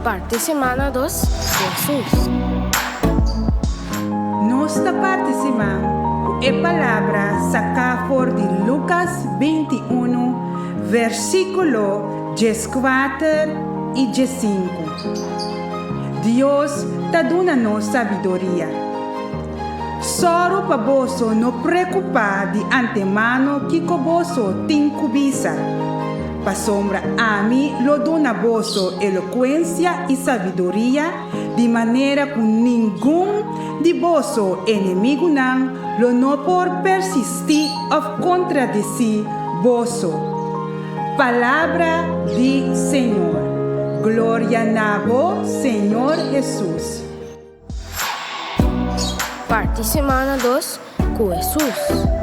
Parte semana 2, Jesus. Nossa parte semana é palavra sacada de Lucas 21, versículo 14 e 15. Deus está dando sabedoria. Só para você não preocupar de antemano que você tem cobiça. Para sombra a mim, lo dona você eloquência e sabedoria, de maneira que nenhum de vosso inimigo não por persistir ou contradizer vosso. Palavra do Senhor. Glória a vós, Senhor Jesus. Parte semana 2, com Jesus.